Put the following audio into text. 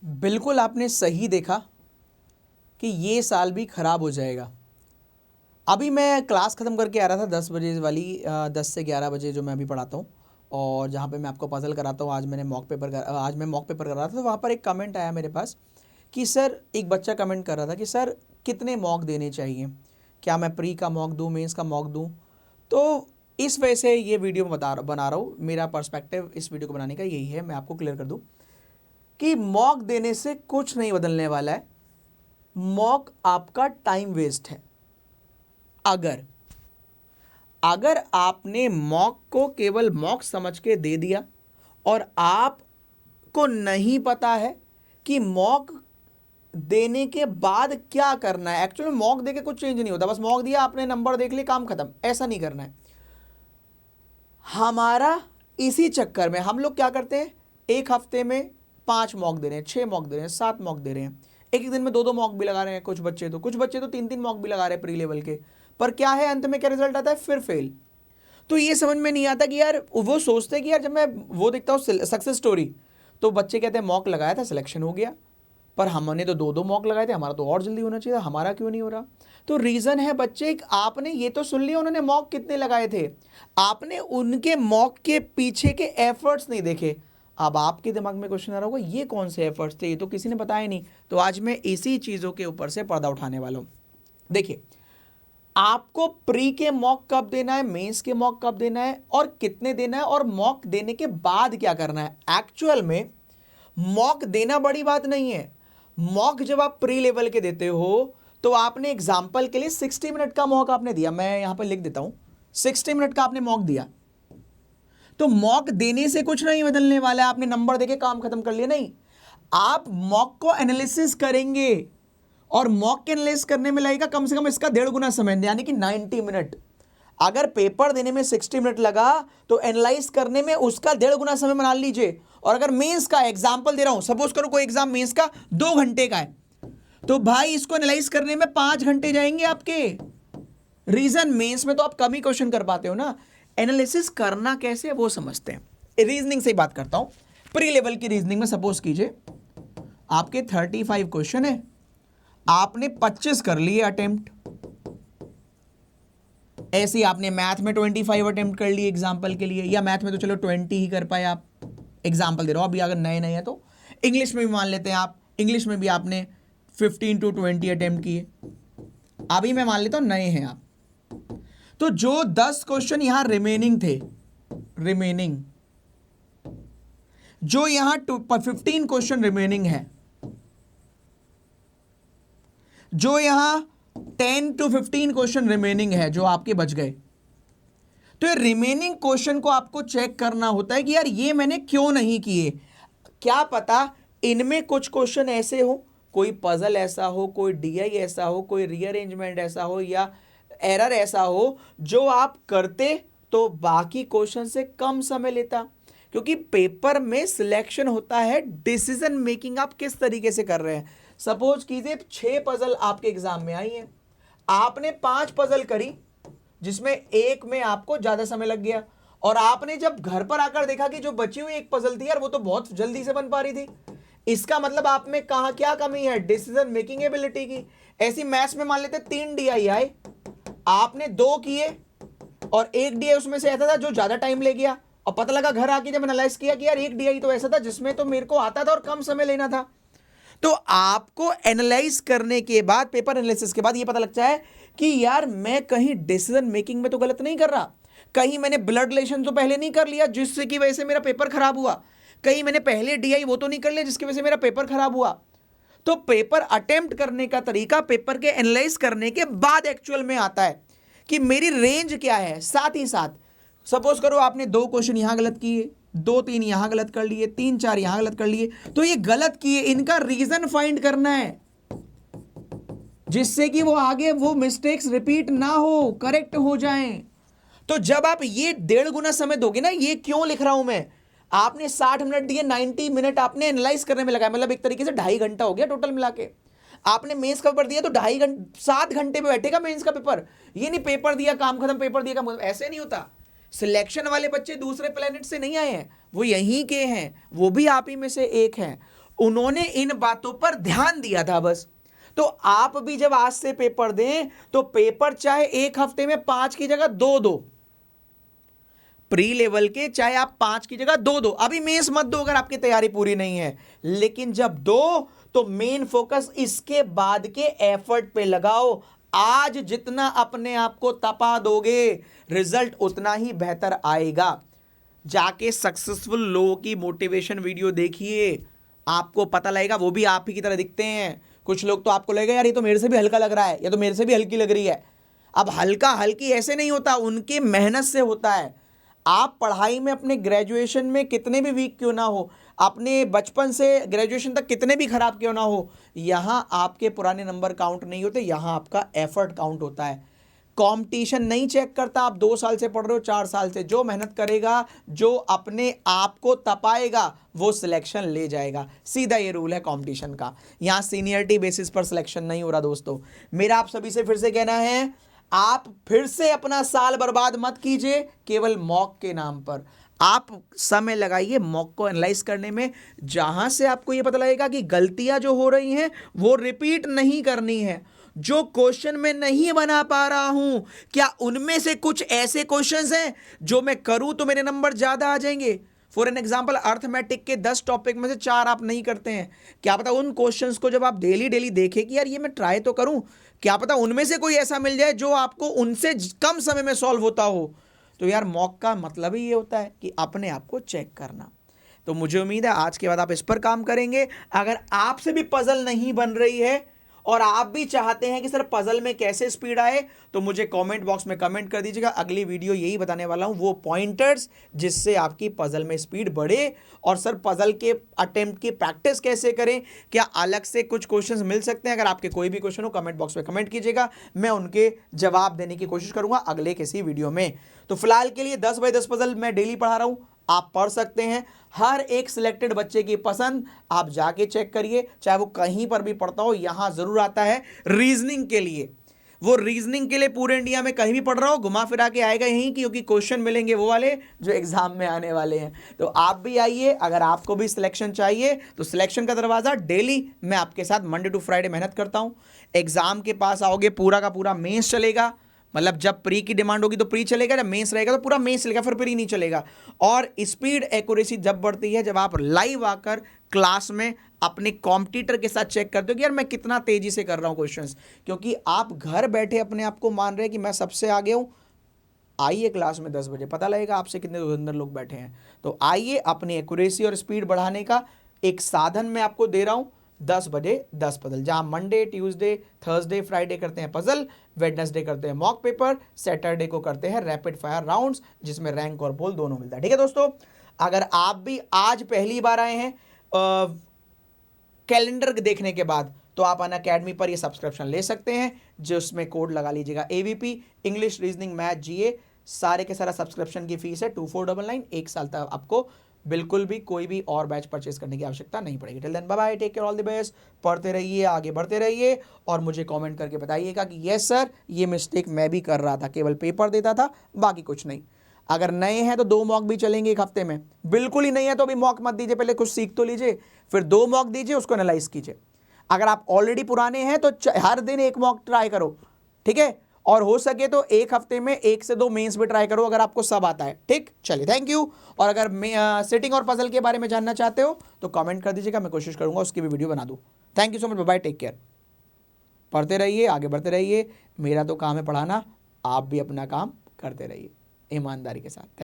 बिल्कुल आपने सही देखा कि ये साल भी ख़राब हो जाएगा। अभी मैं क्लास ख़त्म करके आ रहा था 10 बजे वाली, 10 से 11 बजे जो मैं अभी पढ़ाता हूँ और जहाँ पे मैं आपको पज़ल कराता हूँ। आज मैं मॉक पेपर कर रहा था, तो वहाँ पर एक कमेंट आया मेरे पास कि सर, एक बच्चा कमेंट कर रहा था कि सर कितने मॉक देने चाहिए, क्या मैं प्री का मॉक दूँ, मेंस का मॉक दूँ। तो इस वजह से ये वीडियो बना रहा हूँ। मेरा पर्सपेक्टिव इस वीडियो को बनाने का यही है, मैं आपको क्लियर कर दूँ कि मॉक देने से कुछ नहीं बदलने वाला है। मॉक आपका टाइम वेस्ट है। अगर आपने मॉक को केवल मॉक समझ के दे दिया और आपको नहीं पता है कि मॉक देने के बाद क्या करना है, एक्चुअली मॉक देके कुछ चेंज नहीं होता, बस मॉक दिया आपने, नंबर देख लिए, काम खत्म, ऐसा नहीं करना है हमारा। इसी चक्कर में हम लोग क्या करते हैं, एक हफ्ते में 5 मॉक दे रहे हैं, 6 मॉक दे रहे हैं, 7 मॉक दे रहे हैं, एक एक दिन में 2-2 मॉक भी लगा रहे हैं। कुछ बच्चे तो 3-3 मॉक भी लगा रहे हैं प्री लेवल के। पर क्या है, अंत में क्या रिजल्ट आता है, फिर फेल। तो ये समझ में नहीं आता कि यार, वो सोचते हैं कि यार, जब मैं वो देखता हूँ सक्सेस स्टोरी, तो बच्चे कहते हैं मॉक लगाया था, सिलेक्शन हो गया, पर हमने तो 2-2 मॉक लगाए थे, हमारा तो और जल्दी होना चाहिए था, हमारा क्यों नहीं हो रहा। तो रीज़न है बच्चे, आपने ये तो सुन लिया उन्होंने मॉक कितने लगाए थे, आपने उनके मॉक के पीछे के एफर्ट्स नहीं देखे। अब आपके दिमाग में क्वेश्चन आ रहा होगा, ये कौन से एफर्ट्स थे, ये तो किसी ने बताया नहीं। तो आज मैं इसी चीज़ों के ऊपर से पर्दा उठाने वाला हूँ। देखिए, आपको प्री के मॉक कब देना है, मेंस के मॉक कब देना है और कितने देना है, और मॉक देने के बाद क्या करना है। एक्चुअल में मॉक देना बड़ी बात नहीं है। मॉक जब आप प्री लेवल के देते हो तो आपने एग्जाम्पल के लिए 60 मिनट का मॉक आपने दिया, मैं यहां पर लिख देता हूं, 60 मिनट का आपने मॉक दिया, तो मॉक देने से कुछ नहीं बदलने वाला है, आपने नंबर देके काम खत्म कर लिया, नहीं। आप मॉक को एनालिसिस करेंगे और मॉक के एनालिसिस करने में लगेगा कम से कम इसका 1.5 गुना समय, यानी कि 90 मिनट। अगर पेपर देने में 60 मिनट लगा तो एनालाइज करने में उसका 1.5 गुना समय बना लीजिए। और अगर मेंस का एग्जांपल दे रहा हूं, सपोज करो कोई एग्जाम मेंस का 2 घंटे का है, तो भाई इसको एनालाइज करने में 5 घंटे जाएंगे आपके। रीजन, मेंस में तो आप कम ही क्वेश्चन कर पाते हो ना, एनालिसिस करना कैसे वो समझते हैं। रीजनिंग से ही बात करता हूं, प्री लेवल की रीजनिंग में सपोज कीजिए आपके 35 क्वेश्चन है, आपने 25 कर लिए अटेम्प्ट। ऐसे ही आपने मैथ में 25 अटेम्प्ट कर लिए एग्जाम्पल के लिए, या मैथ में तो चलो 20 ही कर पाए आप, एग्जाम्पल दे रहा हूं। अभी अगर नए नए हैं तो इंग्लिश में भी मान लेते हैं आप, इंग्लिश में भी आपने 15 to 20 अटेम्प्ट किए। अभी मैं मान लेता हूं नए हैं आप, तो जो 10 क्वेश्चन यहां रिमेनिंग थे, जो यहां 15 क्वेश्चन रिमेनिंग है, जो यहां 10 to 15 क्वेश्चन रिमेनिंग है जो आपके बच गए, तो ये रिमेनिंग क्वेश्चन को आपको चेक करना होता है कि यार ये मैंने क्यों नहीं किए। क्या पता इनमें कुछ क्वेश्चन ऐसे हो, कोई पजल ऐसा हो, कोई डीआई ऐसा हो, कोई रीअरेंजमेंट ऐसा हो, या एरर ऐसा हो जो आप करते तो बाकी क्वेश्चन से कम समय लेता। क्योंकि पेपर में सिलेक्शन होता है डिसीजन मेकिंग, आप किस तरीके से कर रहे हैं। सपोज कीजिए 6 पजल आपके एग्जाम में आई हैं, आपने 5 पजल करी जिसमें एक में आपको ज्यादा समय लग गया, और आपने जब घर पर आकर देखा कि जो बची हुई एक पजल थी यार, वो तो बहुत जल्दी से बन पा रही थी। इसका मतलब आप में कहां क्या कमी है, डिसीजन मेकिंग एबिलिटी की। ऐसी मैथ्स में मान लेते 3 डीआई आए, आपने 2 किए और एक डीआई उसमें से ऐसा था जो ज्यादा टाइम ले गया, और पता लगा घर आके जब एनालाइज किया कि यार एक डीआई तो ऐसा था जिसमें तो मेरे को आता था और कम समय लेना था। तो आपको एनालाइज करने के बाद, पेपर एनालिसिस के बाद ये पता लगता है कि यार मैं कहीं डिसीजन मेकिंग में तो गलत नहीं कर रहा, कहीं मैंने ब्लड रिलेशन तो पहले नहीं कर लिया जिससे की वजह से मेरा पेपर खराब हुआ, कहीं मैंने पहले डीआई वो तो नहीं कर लिया जिसकी वजह से मेरा पेपर खराब हुआ। तो पेपर अटेम्प्ट करने का तरीका पेपर के एनालाइज करने के बाद एक्चुअल में आता है कि मेरी रेंज क्या है। साथ ही साथ सपोज करो आपने 2 क्वेश्चन यहां गलत किए, 2-3 यहां गलत कर लिए, 3-4 यहां गलत कर लिए, तो ये गलत किए इनका रीजन फाइंड करना है जिससे कि वो आगे वो मिस्टेक्स रिपीट ना हो, करेक्ट हो जाएं। तो जब आप ये 1.5 गुना समय दोगे ना, ये क्यों लिख रहा हूं मैं, आपने 60 मिनट दिए, 90 मिनट आपने एनालाइज करने में लगाया, मतलब एक तरीके से 2.5 घंटा हो गया टोटल मिला के। आपने मेंस का पेपर दिया तो 2.5 घंटे, 7 घंटे में बैठेगा मेंस का पेपर। ये नहीं पेपर दिया काम खत्म, पेपर दिया काम खत्म, ऐसे नहीं होता। सिलेक्शन वाले बच्चे दूसरे प्लेनेट से नहीं आए हैं, वो यहीं के हैं, वो भी आप ही में से एक हैं। उन्होंने इन बातों पर ध्यान दिया था बस। तो आप भी जब आज से पेपर दें तो पेपर चाहे एक हफ्ते में 5 की जगह 2 दो, प्री लेवल के चाहे आप 5 की जगह 2 दो। अभी मेंस मत दो अगर आपकी तैयारी पूरी नहीं है, लेकिन जब दो तो मेन फोकस इसके बाद के एफर्ट पे लगाओ। आज जितना अपने आप को तपा दोगे रिजल्ट उतना ही बेहतर आएगा। जाके सक्सेसफुल लोगों की मोटिवेशन वीडियो देखिए, आपको पता लगेगा वो भी आप ही की तरह दिखते हैं। कुछ लोग तो आपको लगेगा यार ये तो मेरे से भी हल्का लग रहा है, या तो मेरे से भी हल्की लग रही है। अब हल्का हल्की ऐसे नहीं होता, उनकी मेहनत से होता है। आप पढ़ाई में अपने ग्रेजुएशन में कितने भी वीक क्यों ना हो, अपने बचपन से ग्रेजुएशन तक कितने भी खराब क्यों ना हो, यहां आपके पुराने नंबर काउंट नहीं होते, यहां आपका एफर्ट काउंट होता है। कंपटीशन नहीं चेक करता आप 2 साल से पढ़ रहे हो 4 साल से, जो मेहनत करेगा, जो अपने आप को तपाएगा वो सिलेक्शन ले जाएगा। सीधा ये रूल है कंपटीशन का। यहां सीनियरिटी बेसिस पर सिलेक्शन नहीं हो रहा दोस्तों। मेरा आप सभी से फिर से कहना है, आप फिर से अपना साल बर्बाद मत कीजिए केवल मॉक के नाम पर। आप समय लगाइए मॉक को एनालाइज करने में, जहां से आपको यह पता लगेगा कि गलतियां जो हो रही हैं वो रिपीट नहीं करनी है। जो क्वेश्चन में नहीं बना पा रहा हूं, क्या उनमें से कुछ ऐसे क्वेश्चंस हैं जो मैं करूं तो मेरे नंबर ज्यादा आ जाएंगे। फॉर एन एग्जाम्पल, अर्थमेटिक के 10 टॉपिक में से 4 आप नहीं करते हैं, क्या पता उन क्वेश्चंस को जब आप डेली डेली देखें कि यार ये मैं ट्राई तो करूं, क्या पता उनमें से कोई ऐसा मिल जाए जो आपको उनसे कम समय में सॉल्व होता हो। तो यार मॉक का मतलब ही ये होता है कि अपने आप को चेक करना। तो मुझे उम्मीद है आज के बाद आप इस पर काम करेंगे। अगर आपसे भी पजल नहीं बन रही है और आप भी चाहते हैं कि सर पजल में कैसे स्पीड आए, तो मुझे कमेंट बॉक्स में कमेंट कर दीजिएगा। अगली वीडियो यही बताने वाला हूं, वो पॉइंटर्स जिससे आपकी पजल में स्पीड बढ़े। और सर पजल के अटेम्प्ट की प्रैक्टिस कैसे करें, क्या अलग से कुछ क्वेश्चंस मिल सकते हैं, अगर आपके कोई भी क्वेश्चन हो कमेंट बॉक्स में कमेंट कीजिएगा, मैं उनके जवाब देने की कोशिश करूंगा अगले किसी वीडियो में। तो फिलहाल के लिए 10 बाय 10 पजल मैं डेली पढ़ा रहा हूं, आप पढ़ सकते हैं। हर एक सिलेक्टेड बच्चे की पसंद आप जाके चेक करिए, चाहे वो कहीं पर भी पढ़ता हो। यहां जरूर आता है रीजनिंग के लिए, वो रीजनिंग के लिए पूरे इंडिया में कहीं भी पढ़ रहा हो घुमा फिरा के आएगा यहीं, क्योंकि क्वेश्चन मिलेंगे वो वाले जो एग्जाम में आने वाले हैं। तो आप भी आइए, अगर आपको भी सिलेक्शन चाहिए तो सिलेक्शन का दरवाजा डेली मैं आपके साथ मंडे टू फ्राइडे मेहनत करता हूं। एग्जाम के पास आओगे पूरा का पूरा मेंस चलेगा, मतलब जब प्री की डिमांड होगी तो प्री चलेगा, जब मेंस रहेगा तो पूरा मेंस चलेगा, फिर प्री नहीं चलेगा। और स्पीड एक्यूरेसी जब बढ़ती है जब आप लाइव आकर क्लास में अपने कॉम्पिटिटर के साथ चेक करते हो कि यार मैं कितना तेजी से कर रहा हूं क्वेश्चंस, क्योंकि आप घर बैठे अपने आप को मान रहे हैं कि मैं सबसे आगे हूं। आइए क्लास में 10 बजे, पता लगेगा आपसे कितने अंदर लोग बैठे हैं। तो आइए, अपनी एक्यूरेसी और स्पीड बढ़ाने का एक साधन मैं आपको दे रहा हूं। 10 बजे 10 पजल, जहां मंडे ट्यूसडे थर्सडे फ्राइडे करते हैं पजल, वेडनेसडे करते हैं मॉक पेपर, सैटरडे को करते हैं रैपिड फायर राउंड्स जिसमें रैंक और पोल दोनों मिलता है। ठीक है दोस्तों, अगर आप भी आज पहली बार आए हैं कैलेंडर देखने के बाद, तो आप अनअकैडमी पर ये सब्सक्रिप्शन ले सकते हैं, जिसमें कोड लगा लीजिएगा AVP, English reasoning math GA, सारे के सारा सब्सक्रिप्शन की फीस है 2499। 1 साल तक आपको बिल्कुल भी कोई भी और बैच परचेस करने की आवश्यकता नहीं पड़ेगी। Till then bye bye, take care, all the best. पढ़ते रहिए, आगे बढ़ते रहिए, और मुझे कमेंट करके बताइएगा कि यस सर ये मिस्टेक मैं भी कर रहा था, केवल पेपर देता था बाकी कुछ नहीं। अगर नए हैं तो 2 मॉक भी चलेंगे एक हफ्ते में, बिल्कुल ही नहीं है तो अभी मॉक मत दीजिए, पहले कुछ सीख तो लीजिए, फिर 2 मॉक दीजिए, उसको एनालाइज कीजिए। अगर आप ऑलरेडी पुराने हैं तो हर दिन 1 मॉक ट्राई करो, ठीक है, और हो सके तो एक हफ्ते में 1 से 2 मेंस भी ट्राई करो अगर आपको सब आता है। ठीक, चलिए, थैंक यू। और अगर सेटिंग और पजल के बारे में जानना चाहते हो तो कमेंट कर दीजिएगा, मैं कोशिश करूंगा उसकी भी वीडियो बना दूं। Thank you so much, bye, take care. पढ़ते रहिए, आगे बढ़ते रहिए, मेरा तो काम है पढ़ाना, आप भी अपना काम करते रहिए ईमानदारी के साथ।